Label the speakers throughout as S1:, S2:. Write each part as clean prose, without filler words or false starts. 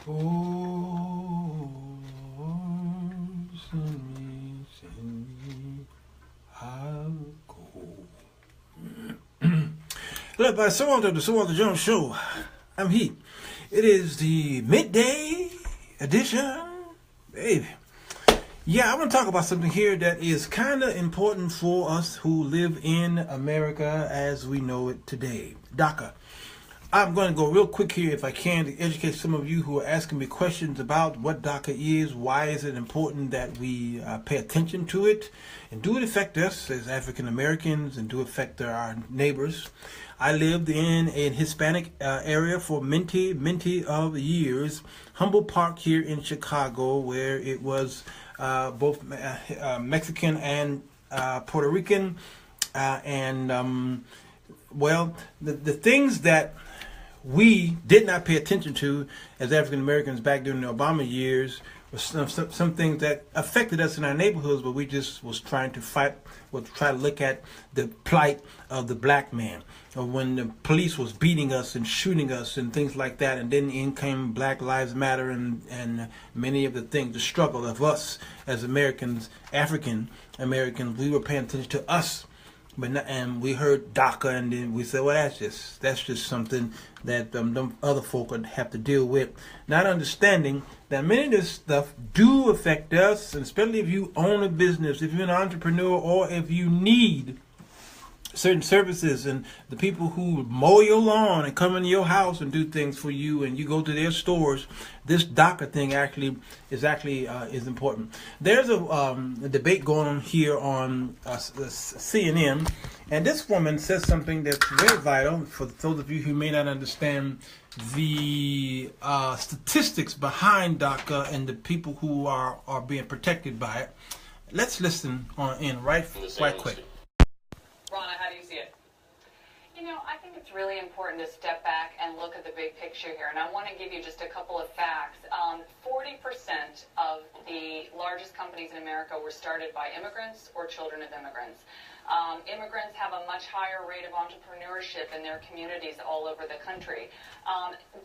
S1: Oh, send me, I'll go. Look, by the Jones Show. I'm Heat. It is the midday edition, baby. Yeah, I want to talk about something here that is kind of important for us who live in America as we know it today. DACA. I'm going to go real quick here if I can to educate some of you who are asking me questions about what DACA is, why is it important that we pay attention to it, and do it affect us as African Americans, and do it affect our neighbors. I lived in a Hispanic area for many of years, Humboldt Park here in Chicago, where it was both Mexican and Puerto Rican, well, the things that we did not pay attention to as African Americans back during the Obama years was some things that affected us in our neighborhoods, but we just was trying to fight, was try to look at the plight of the black man, or when the police was beating us and shooting us and things like that, and then in came Black Lives Matter and many of the things, the struggle of us as Americans, African Americans, we were paying attention to us. And we heard DACA, and then we said, well, that's just something that them other folk would have to deal with. Not understanding that many of this stuff do affect us, and especially if you own a business, if you're an entrepreneur, or if you need certain services, and the people who mow your lawn and come into your house and do things for you, and you go to their stores. This DACA thing is important. There's a debate going on here on CNN, and this woman says something that's very vital for those of you who may not understand the statistics behind DACA and the people who are being protected by it. Let's listen right quick.
S2: Ronna, how do you see it? You know, I think it's really important to step back and look at the big picture here, and I want to give you just a couple of facts. 40% of the largest companies in America were started by immigrants or children of immigrants. Immigrants have a much higher rate of entrepreneurship in their communities all over the country.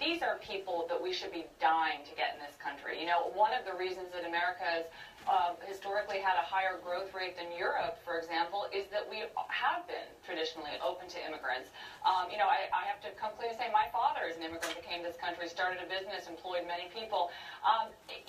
S2: These are people that we should be dying to get in this country. You know, one of the reasons that America has historically had a higher growth rate than Europe, for example, is that we have been traditionally open to immigrants. You know, I have to come clean and say my father is an immigrant that came to this country, started a business, employed many people.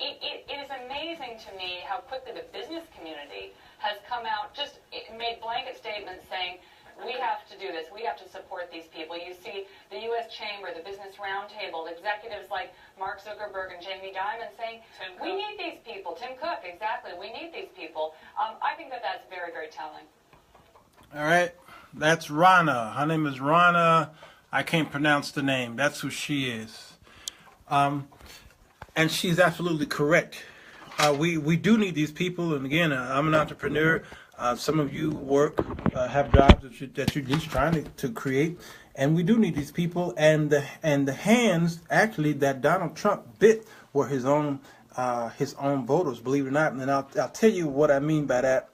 S2: It is amazing to me how quickly the business community has come out, just made blanket statements saying, we have to do this. We have to support these people. You see the U.S. Chamber, the Business Roundtable, executives like Mark Zuckerberg and Jamie Dimon saying, we need these people. Tim Cook, exactly. We need these people. I think that that's very, very telling.
S1: All right. That's Ronna. Her name is Ronna. I can't pronounce the name. That's who she is. And she's absolutely correct. We do need these people. And again, I'm an entrepreneur. Some of you work, have jobs that you're just trying to create, and we do need these people. And the hands actually that Donald Trump bit were his own voters, believe it or not. And I'll tell you what I mean by that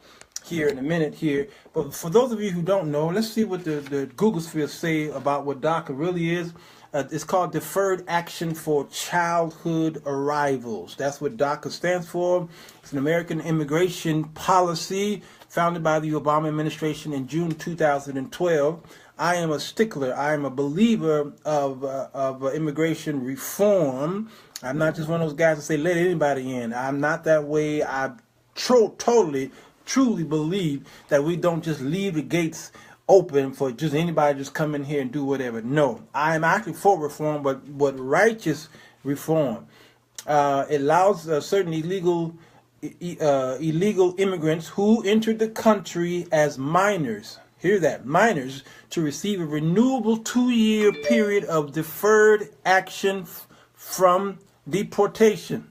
S1: here in a minute here. But for those of you who don't know, let's see what the Googlesphere say about what DACA really is. It's called Deferred Action for Childhood Arrivals. That's what DACA stands for. It's an American immigration policy founded by the Obama administration in June 2012. I am a stickler. I am a believer of immigration reform. I'm not just one of those guys that say let anybody in. I'm not that way. I truly believe that we don't just leave the gates open for just anybody just come in here and do whatever. No, I am actually for reform, but righteous reform. It allows certain illegal immigrants who entered the country as minors, hear that, minors, to receive a renewable 2-year period of deferred action from deportation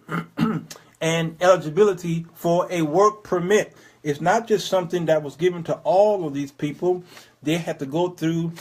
S1: and eligibility for a work permit. It's not just something that was given to all of these people. They have to go through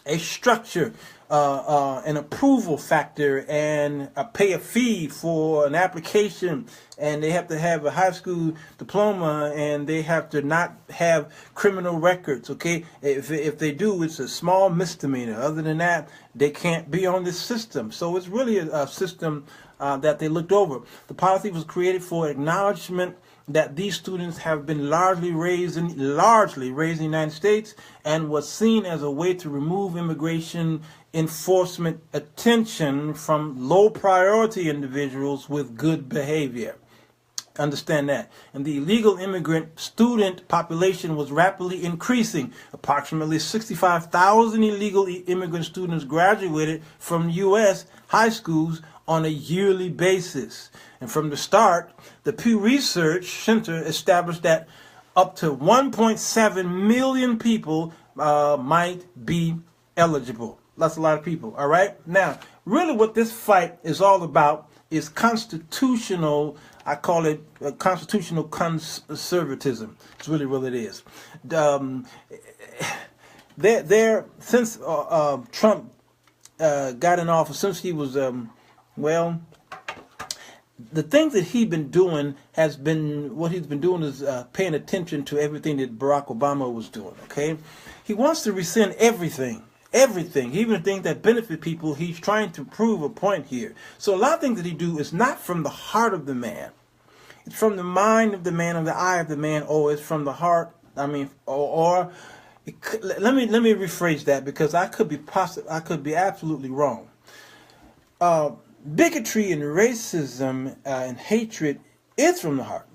S1: a structure, an approval factor, and pay a fee for an application, and they have to have a high school diploma, and they have to not have criminal records. Okay, if they do, it's a small misdemeanor. Other than that, they can't be on this system. So it's really a system that they looked over. The policy was created for acknowledgement that these students have been largely raised in the United States, and was seen as a way to remove immigration enforcement attention from low priority individuals with good behavior. Understand that. And the illegal immigrant student population was rapidly increasing. Approximately 65,000 illegal immigrant students graduated from U.S. high schools on a yearly basis. And from the start, the Pew Research Center established that up to 1.7 million people might be eligible. That's a lot of people, all right? Now, really what this fight is all about is constitutional, I call it constitutional conservatism. It's really what it is. Since Trump got in office, since he was, the things that he's been doing what he's been doing is paying attention to everything that Barack Obama was doing, okay? He wants to rescind everything, even things that benefit people. He's trying to prove a point here. So a lot of things that he do is not from the heart of the man. It's from the mind of the man, or the eye of the man, or it's from the heart. I mean, let me rephrase that, because I could be absolutely wrong. Bigotry and racism and hatred is from the heart.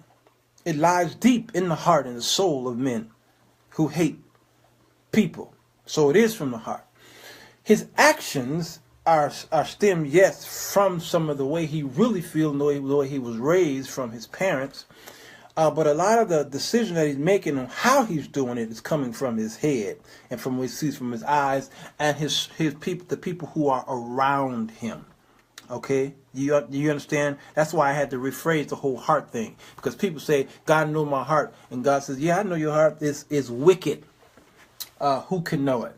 S1: It lies deep in the heart and the soul of men who hate people. So it is from the heart. His actions are stemmed, yes, from some of the way he really feels, the way he was raised from his parents. But a lot of the decision that he's making on how he's doing it is coming from his head, and from what he sees from his eyes, and his people, the people who are around him. Okay, you understand? That's why I had to rephrase the whole heart thing, because people say God knows my heart, and God says, yeah, I know your heart is wicked. Who can know it?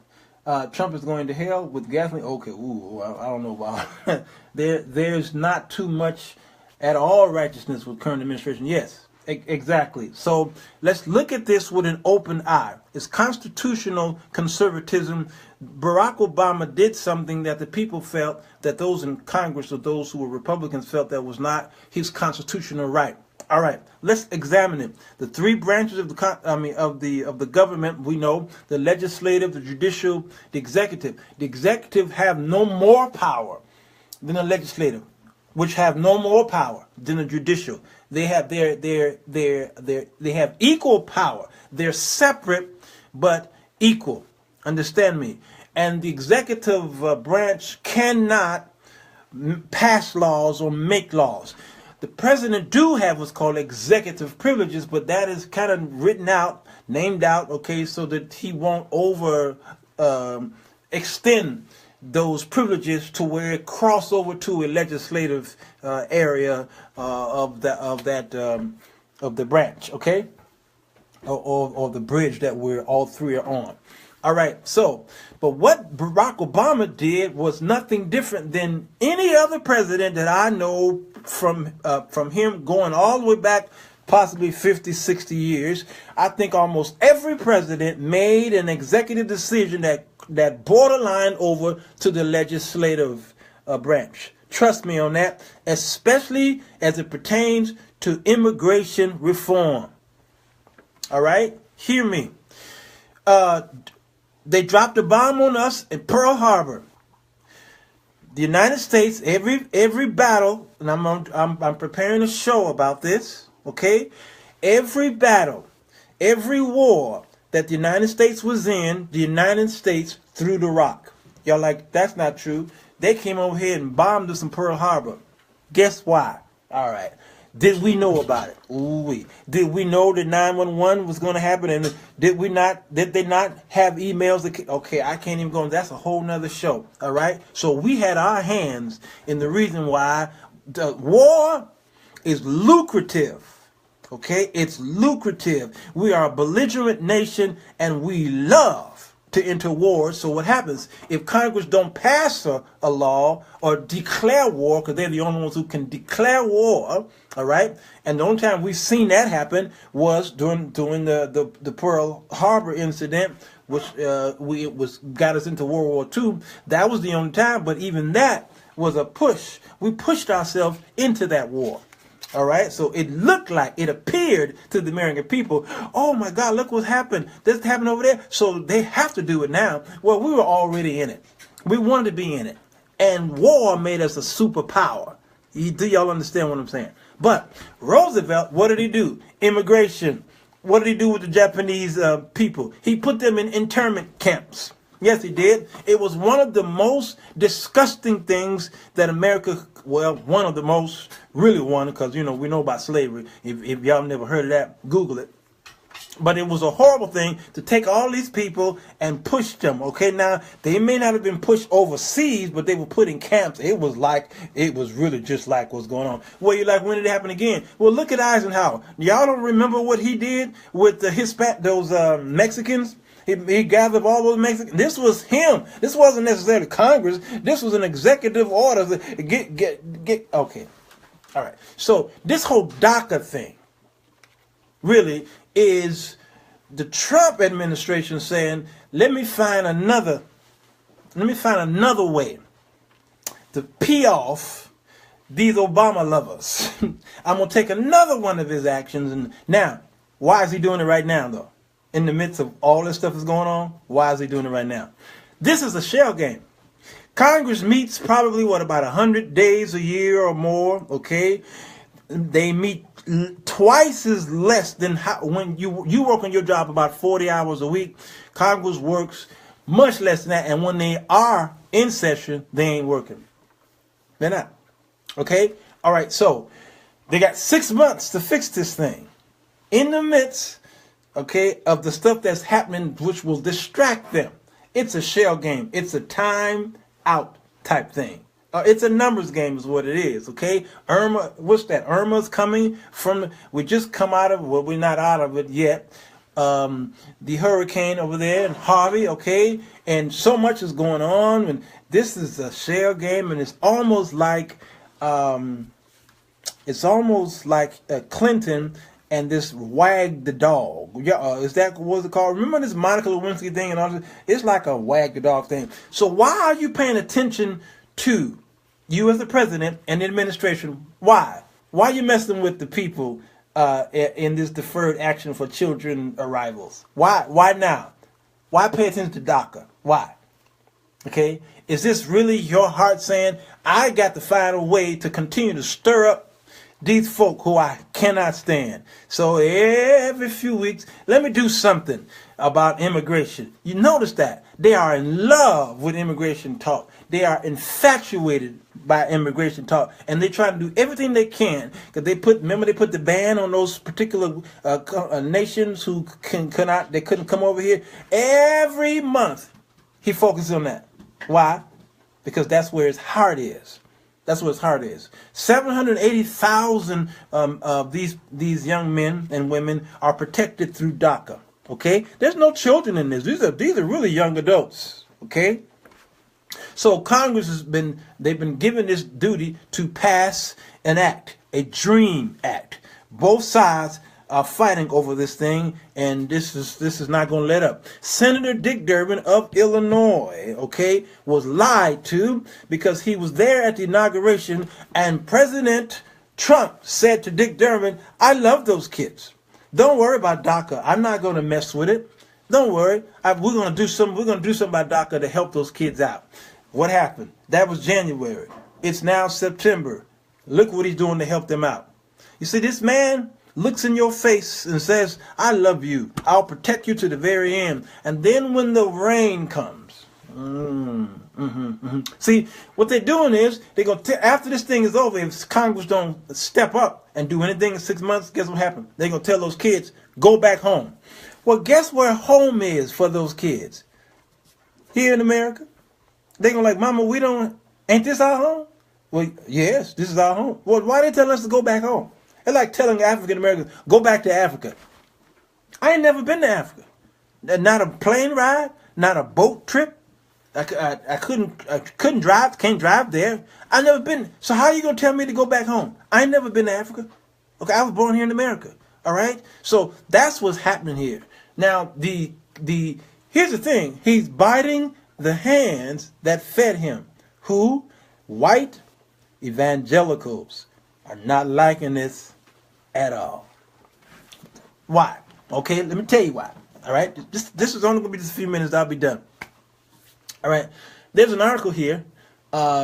S1: Trump is going to hell with gasoline. Okay, I don't know about there's not too much at all righteousness with current administration. Yes, exactly. So let's look at this with an open eye. It's constitutional conservatism. Barack Obama did something that the people felt, that those in Congress, or those who were Republicans, felt that was not his constitutional right. All right, let's examine it. The three branches of the government, we know: the legislative, the judicial, the executive. The executive have no more power than the legislative, which have no more power than the judicial. They have they have equal power. They're separate but equal. Understand me? And the executive branch cannot pass laws or make laws. The president do have what's called executive privileges, but that is kind of written out, named out, okay, so that he won't extend those privileges to where it cross over to a legislative area of the branch, okay, or the bridge that we're all three are on. All right, so, but what Barack Obama did was nothing different than any other president that I know, from him going all the way back possibly 50, 60 years. I think almost every president made an executive decision that borderline over to the legislative branch. Trust me on that, especially as it pertains to immigration reform. All right, hear me. They dropped a bomb on us in Pearl Harbor. The United States, every battle, and I'm preparing a show about this, okay? Every battle, every war that the United States was in, the United States threw the rock. Y'all like, that's not true. They came over here and bombed us in Pearl Harbor. Guess why? All right. Did we know about it? Ooh-wee. Did we know that 911 was going to happen? And did they not have emails? Okay, I can't even go on. That's a whole nother show. All right. So we had our hands in the reason why the war is lucrative. Okay, it's lucrative. We are a belligerent nation, and we love to enter war. So what happens if Congress don't pass a law or declare war, because they're the only ones who can declare war, all right? And the only time we've seen that happen was during the Pearl Harbor incident, which got us into World War II. That was the only time, but even that was a push. We pushed ourselves into that war. All right, so it looked like, it appeared to the American people, oh my God, look what happened. This happened over there. So they have to do it now. Well, we were already in it. We wanted to be in it. And war made us a superpower. Do y'all understand what I'm saying? But Roosevelt, what did he do? Immigration. What did he do with the Japanese people? He put them in internment camps. Yes, he did. It was one of the most disgusting things that America, well, one of the most, really one, because, you know, we know about slavery. If y'all never heard of that, Google it. But it was a horrible thing to take all these people and push them. Okay, now, they may not have been pushed overseas, but they were put in camps. It was really just like what's going on. Well, you're like, when did it happen again? Well, look at Eisenhower. Y'all don't remember what he did with those Mexicans? He gathered all those Mexicans. This was him. This wasn't necessarily Congress. This was an executive order to get. Okay. All right. So this whole DACA thing really is the Trump administration saying, let me find another way to pee off these Obama lovers. I'm going to take another one of his actions. And now, why is he doing it right now, though? In the midst of all this stuff that's going on, why is he doing it right now? This is a shell game. Congress meets probably, about 100 days a year or more, okay? They meet twice as less than when you work on your job about 40 hours a week. Congress works much less than that, and when they are in session, they ain't working. They're not. Okay? All right, so they got 6 months to fix this thing. In the midst, okay, of the stuff that's happening, which will distract them. It's a shell game. It's a time out type thing. It's a numbers game is what it is, okay? Irma, what's that? Irma's coming from, we just come out of, well, we're not out of it yet. The hurricane over there and Harvey, okay? And so much is going on, and this is a shell game, and it's almost like Clinton and this wag the dog. Yeah, is that what's it called? Remember this Monica Lewinsky thing and all this? It's like a wag the dog thing. So why are you paying attention to you as the president and the administration? Why? Why are you messing with the people in this deferred action for children arrivals? Why? Why now? Why pay attention to DACA? Why? Okay? Is this really your heart saying, I got to find a way to continue to stir up these folk who I cannot stand? So every few weeks, let me do something about immigration. You notice that they are in love with immigration talk. They are infatuated by immigration talk, and they try to do everything they can because they put the ban on those particular nations who couldn't come over here. Every month, he focuses on that. Why? Because that's where his heart is. That's what his heart is. 780,000 of these young men and women are protected through DACA. Okay, there's no children in this. These are really young adults. Okay, so Congress they've been given this duty to pass an act, a dream act. Both sides are fighting over this thing, and this is not going to let up. Senator Dick Durbin of Illinois, okay, was lied to because he was there at the inauguration, and President Trump said to Dick Durbin, I love those kids. Don't worry about DACA. I'm not going to mess with it. Don't worry. We're going to do something about DACA to help those kids out. What happened? That was January. It's now September. Look what he's doing to help them out. You see, this man looks in your face and says, I love you. I'll protect you to the very end. And then when the rain comes, see, what they're doing is, they're going to, after this thing is over, if Congress don't step up and do anything in 6 months, guess what happened? They're going to tell those kids, go back home. Well, guess where home is for those kids? Here in America. They're going to like, Mama, ain't this our home? Well, yes, this is our home. Well, why they telling us to go back home? It's like telling African Americans, go back to Africa. I ain't never been to Africa. Not a plane ride, not a boat trip. I couldn't drive, can't drive there. I never been. So how are you going to tell me to go back home? I ain't never been to Africa. Okay, I was born here in America. All right? So that's what's happening here. Now, here's the thing. He's biting the hands that fed him. Who? White evangelicals are not liking this at all. Why? Okay, let me tell you why. All right? This is only going to be just a few minutes. I'll be done. All right. There's an article here.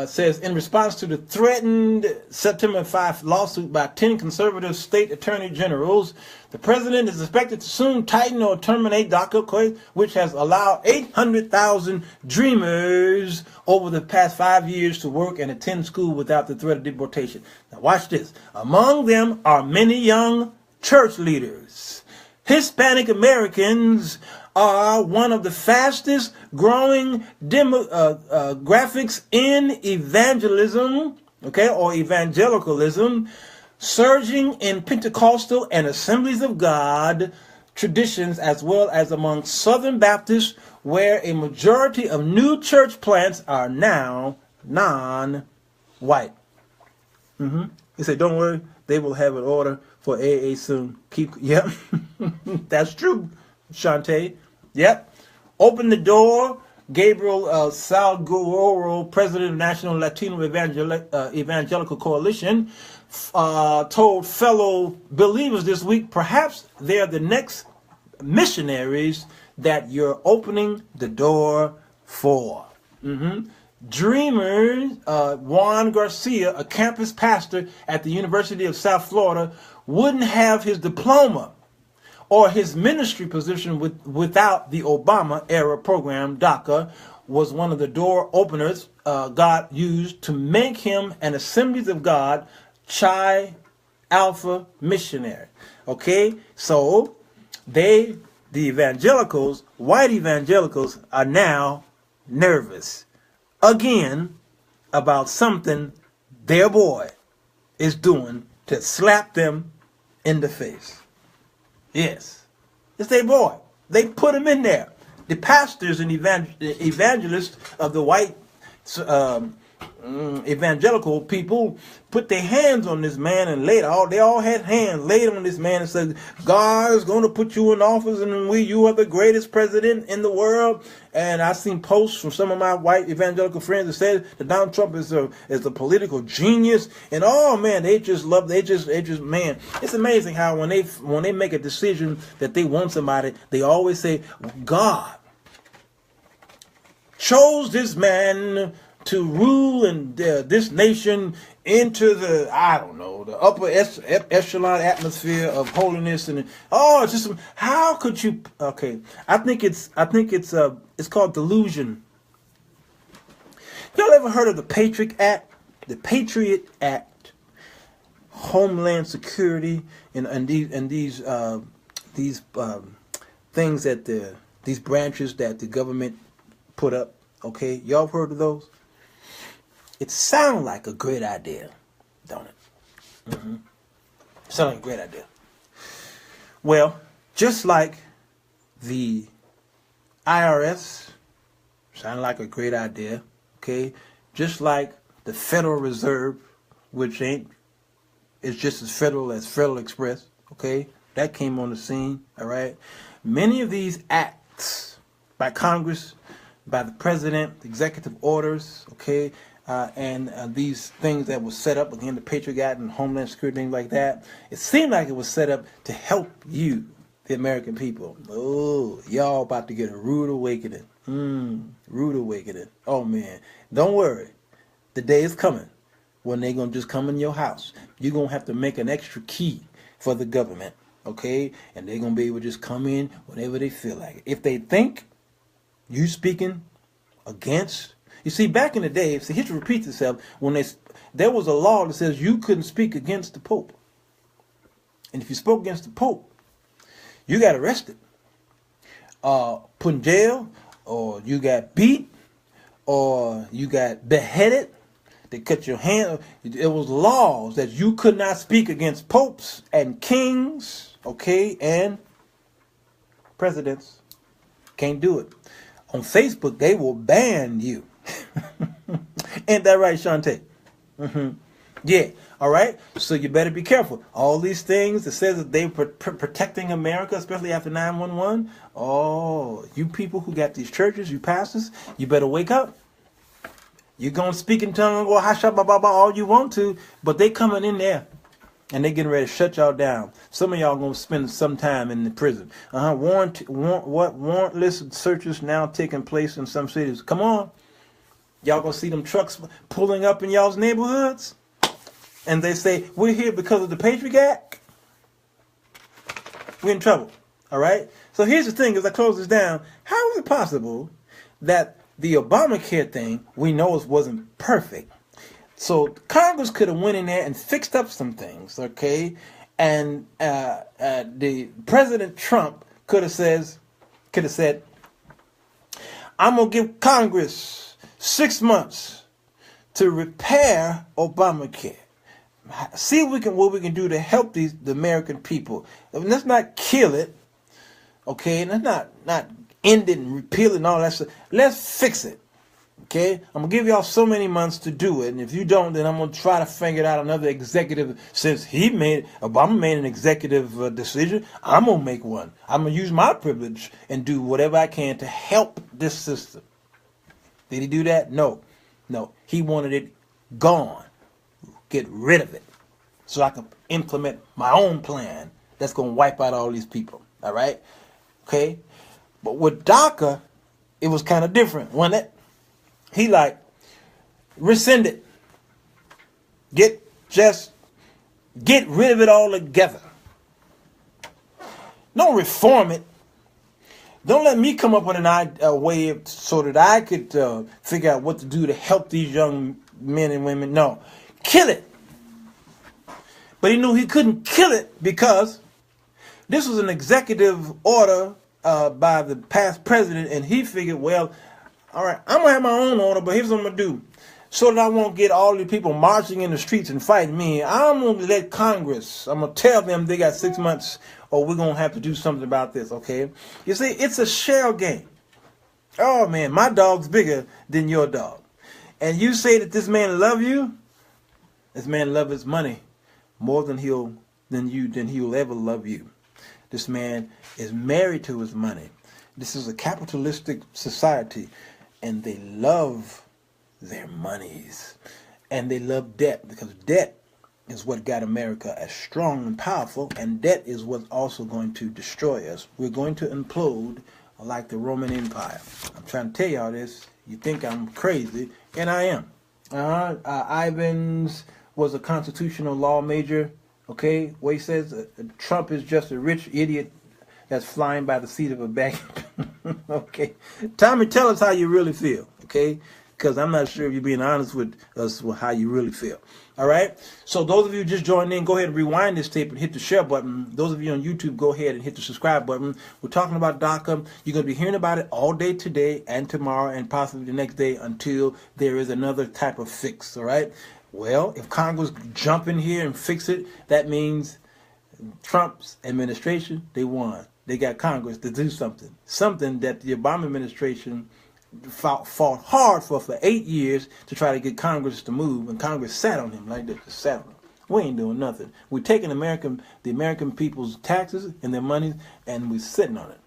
S1: Says, in response to the threatened September 5 lawsuit by 10 conservative state attorney generals, the president is expected to soon tighten or terminate DACA, which has allowed 800,000 dreamers over the past 5 years to work and attend school without the threat of deportation. Now watch this. Among them are many young church leaders. Hispanic Americans are one of the fastest growing demographics in evangelism, okay, or evangelicalism, surging in Pentecostal and Assemblies of God traditions, as well as among Southern Baptists, where a majority of new church plants are now non-white. He said, don't worry, they will have an order for AA soon. Yep, that's true, Shantae. Yep. Open the door. Gabriel Salguero, president of National Latino Evangelical Coalition, told fellow believers this week, perhaps they're the next missionaries that you're opening the door for. Dreamers, Juan Garcia, a campus pastor at the University of South Florida, wouldn't have his diploma or his ministry position without the Obama-era program. DACA was one of the door openers God used to make him an Assemblies of God Chi Alpha missionary. Okay, so the evangelicals, white evangelicals, are now nervous again about something their boy is doing to slap them in the face. Yes, it's their boy. They put him in there. The pastors and evangelists of the white evangelical people put their hands on this man and they all had hands laid on this man and said, God is going to put you in office and you are the greatest president in the world. And I've seen posts from some of my white evangelical friends that said that Donald Trump is a political genius. And oh man, man, it's amazing how when they make a decision that they want somebody, they always say, God chose this man to rule and this nation into the, I don't know, the upper echelon atmosphere of holiness. And it's just, how could you? Okay, I think it's called delusion. Y'all ever heard of the Patriot Act? The Patriot Act, Homeland Security, and these things that these branches that the government put up. Okay, y'all heard of those? It sounds like a great idea, don't it? Sounds like a great idea. Well, just like the IRS, sound like a great idea, okay? Just like the Federal Reserve, which is just as Federal Express, okay? That came on the scene, all right? Many of these acts by Congress, by the president, executive orders, okay, and these things that were set up, again, the Patriot Act and Homeland Security, things like that, it seemed like it was set up to help you, the American people. Oh, y'all about to get a rude awakening. Rude awakening. Oh, man. Don't worry. The day is coming when they're going to just come in your house. You're going to have to make an extra key for the government, okay? And they're going to be able to just come in whenever they feel like it. If they think you speaking against, you see, back in the day, history repeats itself, when there was a law that says you couldn't speak against the Pope. And if you spoke against the Pope, you got arrested, put in jail, or you got beat, or you got beheaded. They cut your hand. It was laws that you could not speak against popes and kings, okay, and presidents. Can't do it. On Facebook, they will ban you. Ain't that right, Shantae? Yeah, all right? So you better be careful. All these things that says that they're protecting America, especially after 9/11. Oh, you people who got these churches, you pastors, you better wake up. You're going to speak in tongues or hasha ba ba ba all you want to, but they coming in there. And they getting ready to shut y'all down. Some of y'all going to spend some time in the prison. Warrantless searches now taking place in some cities. Come on. Y'all going to see them trucks pulling up in y'all's neighborhoods? And they say, we're here because of the Patriot Act. We're in trouble. All right? So here's the thing, as I close this down. How is it possible that the Obamacare thing, we know it wasn't perfect? So Congress could have went in there and fixed up some things, okay? And the President Trump could have said, I'm going to give Congress 6 months to repair Obamacare. See what we can do to help the American people. I mean, let's not kill it, okay? Let's not end it and repeal it and all that stuff. Let's fix it. Okay, I'm going to give y'all so many months to do it. And if you don't, then I'm going to try to figure out another executive. Since Obama made an executive decision, I'm going to make one. I'm going to use my privilege and do whatever I can to help this system. Did he do that? No. He wanted it gone. Get rid of it. So I can implement my own plan that's going to wipe out all these people. All right? Okay? But with DACA, it was kind of different, wasn't it? He rescind it. Get rid of it altogether. Don't reform it. Don't let me come up with a way so that I could figure out what to do to help these young men and women. No, kill it. But he knew he couldn't kill it because this was an executive order by the past president, and he figured, well, all right, I'm going to have my own order, but here's what I'm going to do. So that I won't get all the people marching in the streets and fighting me, I'm going to let Congress, I'm going to tell them they got 6 months or we're going to have to do something about this, okay? You see, it's a shell game. Oh, man, my dog's bigger than your dog. And you say that this man love you? This man love his money more than he'll ever love you. This man is married to his money. This is a capitalistic society. And they love their monies. And they love debt, because debt is what got America as strong and powerful. And debt is what's also going to destroy us. We're going to implode like the Roman Empire. I'm trying to tell y'all this. You think I'm crazy, and I am. Ivans was a constitutional law major. Okay, what he says, Trump is just a rich idiot that's flying by the seat of a bag. Okay. Tommy, tell us how you really feel, okay? Because I'm not sure if you're being honest with us with how you really feel. All right? So those of you just joined in, go ahead and rewind this tape and hit the share button. Those of you on YouTube, go ahead and hit the subscribe button. We're talking about DACA. You're going to be hearing about it all day today and tomorrow and possibly the next day until there is another type of fix, all right? Well, if Congress jump in here and fix it, that means Trump's administration, they won. They got Congress to do something. Something that the Obama administration fought hard for 8 years to try to get Congress to move. And Congress sat on him like this. Sat on him. We ain't doing nothing. We're taking the American people's taxes and their money, and we're sitting on it.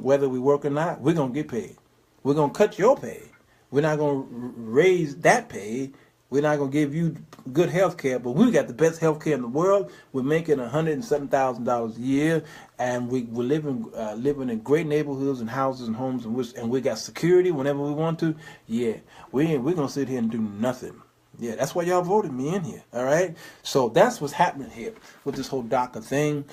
S1: Whether we work or not, we're going to get paid. We're going to cut your pay. We're not going to raise that pay. We're not going to give you good health care, but we got the best health care in the world. We're making $107,000 a year, and we're living in great neighborhoods and houses and homes, and we got security whenever we want to. Yeah, we're going to sit here and do nothing. Yeah, that's why y'all voted me in here, all right? So that's what's happening here with this whole DACA thing.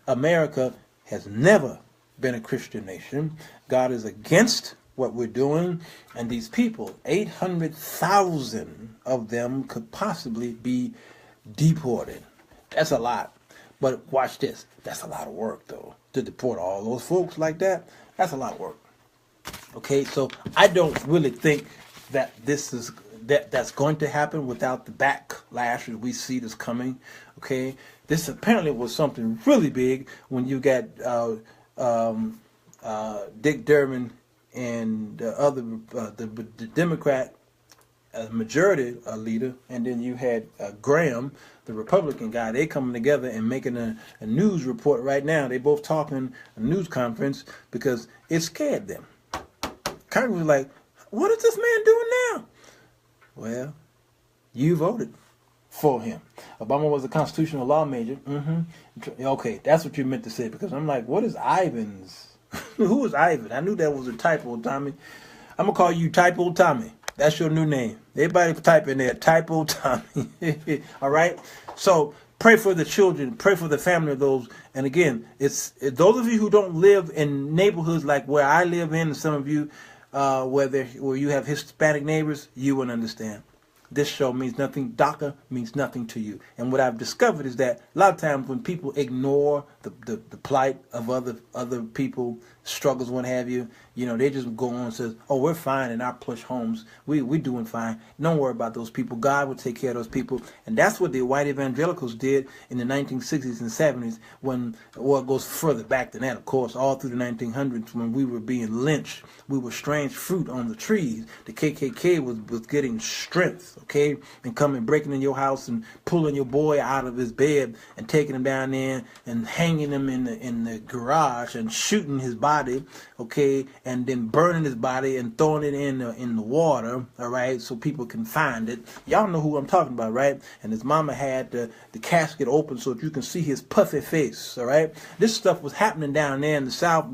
S1: America has never been a Christian nation. God is against what we're doing, and these people, 800,000 of them could possibly be deported. That's a lot. But watch this. That's a lot of work, though. To deport all those folks like that, that's a lot of work. Okay, so I don't really think that that's going to happen without the backlash that we see this coming. Okay, this apparently was something really big when you got Dick Durbin and the Democrat majority leader, and then you had Graham, the Republican guy. They coming together and making a news report right now. They both talking a news conference because it scared them. Congress was like, what is this man doing now? Well, you voted for him. Obama was a constitutional law major. Okay, that's what you meant to say, because I'm like, what is Ivan's? Who is Ivan? I knew that was a typo, Tommy. I'm going to call you Typo Tommy. That's your new name. Everybody type in there, Typo Tommy. All right? So pray for the children. Pray for the family of those. And again, it's those of you who don't live in neighborhoods like where I live in, and some of you where you have Hispanic neighbors, you will understand. This show means nothing. DACA means nothing to you. And what I've discovered is that a lot of times when people ignore the plight of other people, struggles, what have you, they just go on and says, oh, we're fine in our plush homes. We're doing fine. Don't worry about those people. God will take care of those people. And that's what the white evangelicals did in the 1960s and 70s it goes further back than that, of course, all through the 1900s when we were being lynched. We were strange fruit on the trees. The KKK was getting strength, okay, and coming, breaking in your house and pulling your boy out of his bed and taking him down there and hanging him in the garage and shooting his body, okay, and then burning his body and throwing it in the water, all right, so people can find it. Y'all know who I'm talking about, right? And his mama had the casket open so that you can see his puffy face, all right? This stuff was happening down there in the South.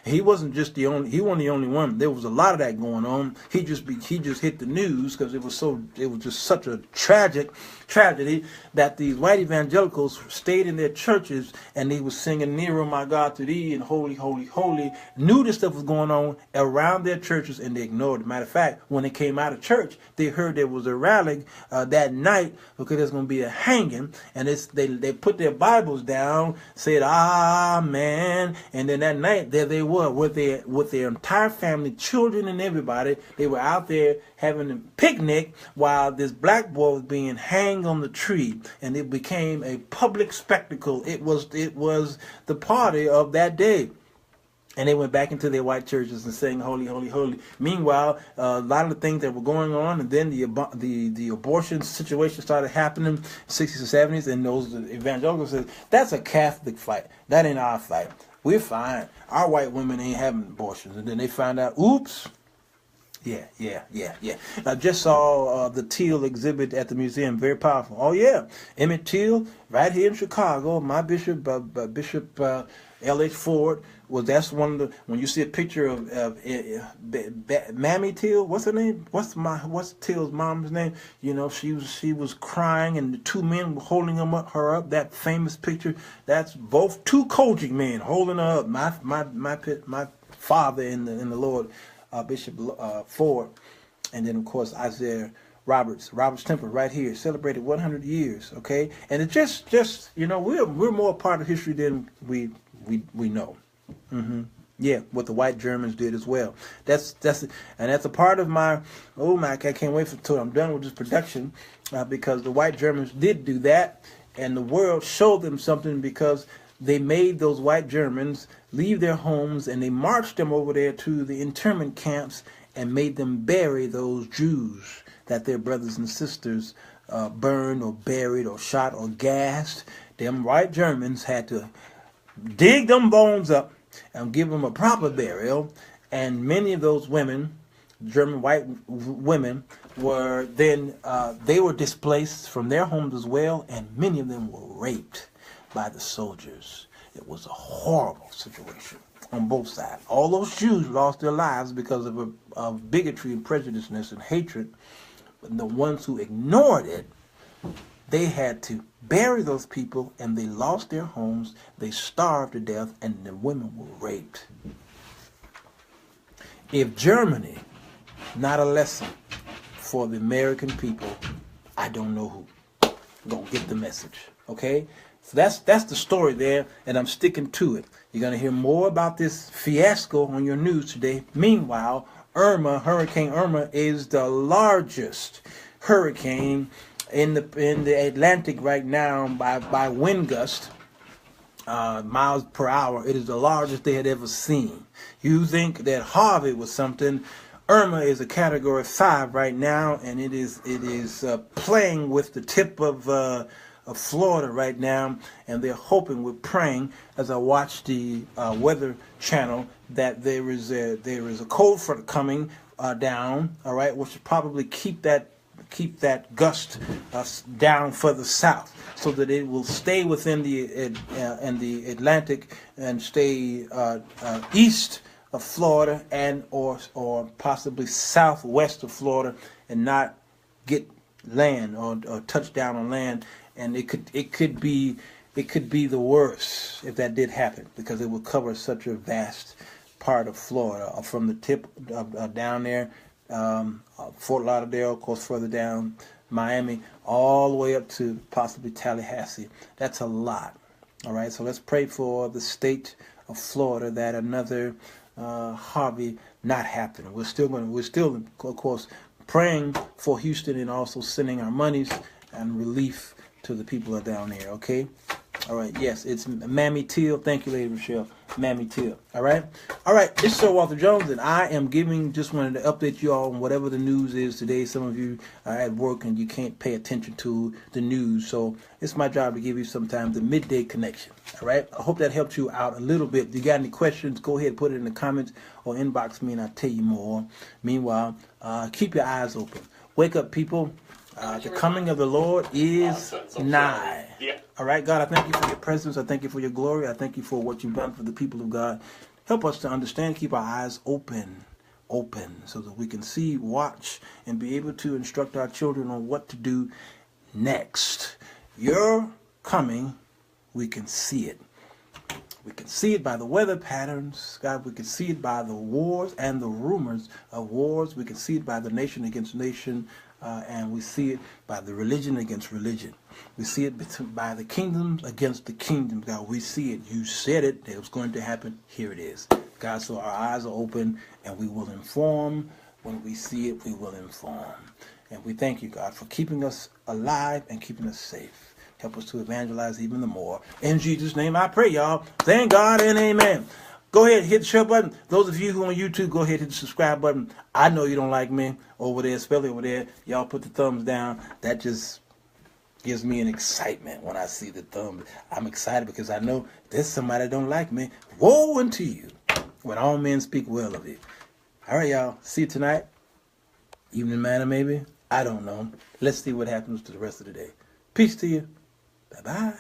S1: He wasn't the only one. There was a lot of that going on. He just hit the news because it was just such a tragedy that these white evangelicals stayed in their churches and they were singing "Nearer, my God, to Thee" and "Holy, Holy, Holy." Knew this stuff was going on around their churches and they ignored it. Matter of fact, when they came out of church, they heard there was a rally that night because there's going to be a hanging, and they put their Bibles down, said "Amen," and then that night there they were with their entire family, children and everybody. They were out there having a picnic while this black boy was being hanged on the tree, and it became a public spectacle. It was the party of that day. And they went back into their white churches and sang "Holy, Holy, Holy." Meanwhile, a lot of the things that were going on, and then the abortion situation started happening in the 60s and 70s, and those evangelicals said, that's a Catholic fight. That ain't our fight. We're fine. Our white women ain't having abortions. And then they found out, oops. Yeah. I just saw the Till exhibit at the museum. Very powerful. Oh, yeah. Emmett Till, right here in Chicago. My bishop, Bishop L.H. Ford, that's one of the, when you see a picture of Mammy Till, what's her name? What's Till's mom's name? She was crying and the two men were holding her up. That famous picture. That's both two coaching men holding her up. My father in the Lord. Bishop Ford, and then of course Isaiah Roberts Temple right here celebrated 100 years. Okay, and it just we're more a part of history than we know. Yeah, what the white Germans did as well. That's a part of my I can't wait until I'm done with this production because the white Germans did do that, and the world showed them something because they made those white Germans leave their homes and they marched them over there to the internment camps and made them bury those Jews that their brothers and sisters burned or buried or shot or gassed. Them white Germans had to dig them bones up and give them a proper burial. And many of those women, German white women, were then they were displaced from their homes as well, and many of them were raped by the soldiers. It was a horrible situation on both sides. All those Jews lost their lives because of bigotry and prejudiceness and hatred. But the ones who ignored it, they had to bury those people, and they lost their homes. They starved to death, and the women were raped. If Germany, not a lesson for the American people, I don't know who gonna get the message. Okay? So that's the story there, and I'm sticking to it. You're going to hear more about this fiasco on your news today. Meanwhile, Hurricane Irma is the largest hurricane in the Atlantic right now by wind gust. miles per hour. It is the largest they had ever seen. You think that Harvey was something. Irma is a Category 5 right now, and it is playing with the tip of Florida right now, and they're hoping, we're praying, as I watch the Weather Channel, that there is a cold front coming down. All right, which will probably keep that gust down further south, so that it will stay within the Atlantic and stay east of Florida and or possibly southwest of Florida, and not get land or touch down on land. And it could be the worst if that did happen, because it would cover such a vast part of Florida, from the tip down there, Fort Lauderdale, of course, further down, Miami, all the way up to possibly Tallahassee. That's a lot. All right, so let's pray for the state of Florida that another Harvey not happen. We're still, of course, praying for Houston, and also sending our monies and relief to the people that are down there. Okay. All right. Yes, it's Mammy Till. Thank you, Lady Rochelle. Mammy Till. All right. All right. This is Sir Walter Jones, and I am just wanted to update you all on whatever the news is today. Some of you are at work and you can't pay attention to the news, so it's my job to give you sometimes the midday connection. All right. I hope that helped you out a little bit. If you got any questions, go ahead and put it in the comments or inbox me, and I'll tell you more. Meanwhile, keep your eyes open. Wake up, people. The coming of the Lord is nigh. Yeah. All right, God, I thank you for your presence. I thank you for your glory. I thank you for what you've done for the people of God. Help us to understand, keep our eyes open, so that we can see, watch, and be able to instruct our children on what to do next. Your coming, we can see it. We can see it by the weather patterns, God. We can see it by the wars and the rumors of wars. We can see it by the nation against nation, and we see it by the religion against religion. We see it by the kingdoms against the kingdoms, God. We see it. You said it. It was going to happen. Here it is, God. So our eyes are open, and we will inform. When we see it, we will inform. And we thank you, God, for keeping us alive and keeping us safe. Help us to evangelize even the more. In Jesus' name I pray, y'all. Thank God and amen. Go ahead, hit the share button. Those of you who are on YouTube, go ahead, hit the subscribe button. I know you don't like me over there, especially over there. Y'all put the thumbs down. That just gives me an excitement when I see the thumb. I'm excited because I know there's somebody that don't like me. Woe unto you when all men speak well of you. All right, y'all. See you tonight. Evening manna, maybe. I don't know. Let's see what happens to the rest of the day. Peace to you. Bye-bye.